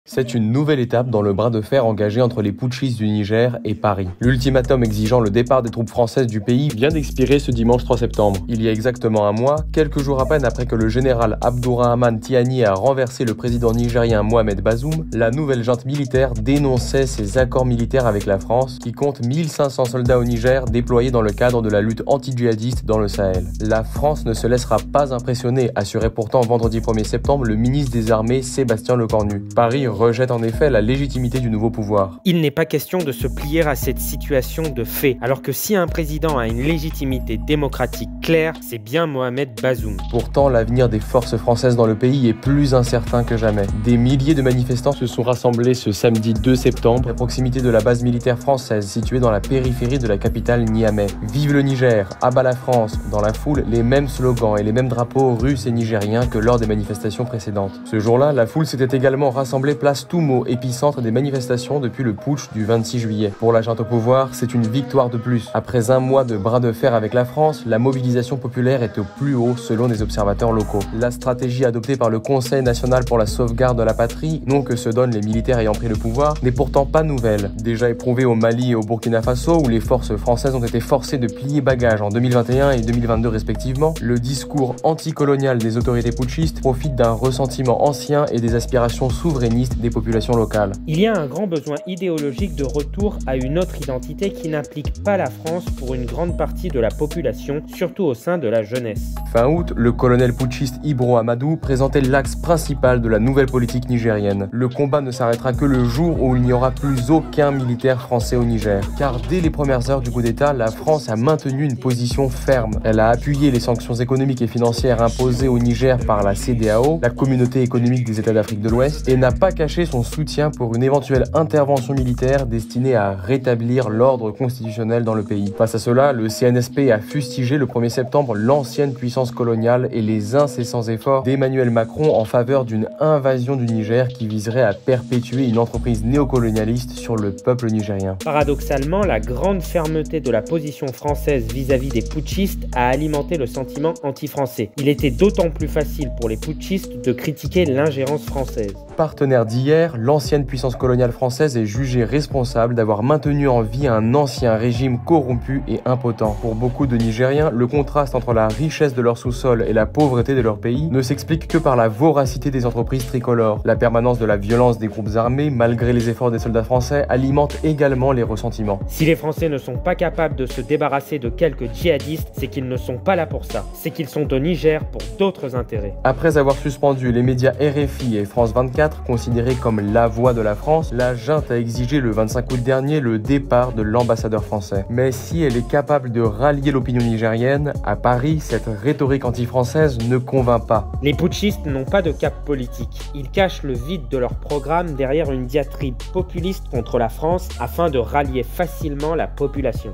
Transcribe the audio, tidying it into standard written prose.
C'est une nouvelle étape dans le bras de fer engagé entre les putschistes du Niger et Paris. L'ultimatum exigeant le départ des troupes françaises du pays vient d'expirer ce dimanche 3 septembre. Il y a exactement un mois, quelques jours à peine après que le général Abdourahmane Tiani a renversé le président nigérien Mohamed Bazoum, la nouvelle junte militaire dénonçait ses accords militaires avec la France, qui compte 1500 soldats au Niger déployés dans le cadre de la lutte anti-djihadiste dans le Sahel. La France ne se laissera pas impressionner, assurait pourtant vendredi 1er septembre le ministre des Armées Sébastien Lecornu. Paris rejette en effet la légitimité du nouveau pouvoir. Il n'est pas question de se plier à cette situation de fait, alors que si un président a une légitimité démocratique claire, c'est bien Mohamed Bazoum. Pourtant, l'avenir des forces françaises dans le pays est plus incertain que jamais. Des milliers de manifestants se sont rassemblés ce samedi 2 septembre à proximité de la base militaire française située dans la périphérie de la capitale Niamey. Vive le Niger, abat la France. Dans la foule, les mêmes slogans et les mêmes drapeaux russes et nigériens que lors des manifestations précédentes. Ce jour-là, la foule s'était également rassemblée place Toumo, épicentre des manifestations depuis le putsch du 26 juillet. Pour la junte au pouvoir, c'est une victoire de plus. Après un mois de bras de fer avec la France, la mobilisation populaire est au plus haut selon des observateurs locaux. La stratégie adoptée par le Conseil national pour la sauvegarde de la patrie, nom que se donnent les militaires ayant pris le pouvoir, n'est pourtant pas nouvelle. Déjà éprouvée au Mali et au Burkina Faso, où les forces françaises ont été forcées de plier bagages en 2021 et 2022 respectivement, le discours anticolonial des autorités putschistes profite d'un ressentiment ancien et des aspirations souverainistes des populations locales. Il y a un grand besoin idéologique de retour à une autre identité qui n'implique pas la France pour une grande partie de la population, surtout au sein de la jeunesse. Fin août, le colonel putschiste Ibro Amadou présentait l'axe principal de la nouvelle politique nigérienne. Le combat ne s'arrêtera que le jour où il n'y aura plus aucun militaire français au Niger. Car dès les premières heures du coup d'État, la France a maintenu une position ferme. Elle a appuyé les sanctions économiques et financières imposées au Niger par la CEDEAO, la Communauté économique des États d'Afrique de l'Ouest, et n'a pas caché son soutien pour une éventuelle intervention militaire destinée à rétablir l'ordre constitutionnel dans le pays. Face à cela, le CNSP a fustigé le 1er septembre l'ancienne puissance coloniale et les incessants efforts d'Emmanuel Macron en faveur d'une invasion du Niger qui viserait à perpétuer une entreprise néocolonialiste sur le peuple nigérien. Paradoxalement, la grande fermeté de la position française vis-à-vis des putschistes a alimenté le sentiment anti-français. Il était d'autant plus facile pour les putschistes de critiquer l'ingérence française. Partenaire d'hier, l'ancienne puissance coloniale française est jugée responsable d'avoir maintenu en vie un ancien régime corrompu et impotent. Pour beaucoup de Nigériens, le contraste entre la richesse de leur sous-sol et la pauvreté de leur pays ne s'explique que par la voracité des entreprises tricolores. La permanence de la violence des groupes armés, malgré les efforts des soldats français, alimente également les ressentiments. Si les Français ne sont pas capables de se débarrasser de quelques djihadistes, c'est qu'ils ne sont pas là pour ça. C'est qu'ils sont au Niger pour d'autres intérêts. Après avoir suspendu les médias RFI et France 24, considérés comme la voix de la France, la junte a exigé le 25 août dernier le départ de l'ambassadeur français. Mais si elle est capable de rallier l'opinion nigérienne, à Paris, cette rhétorique anti-française ne convainc pas. Les putschistes n'ont pas de cap politique. Ils cachent le vide de leur programme derrière une diatribe populiste contre la France afin de rallier facilement la population.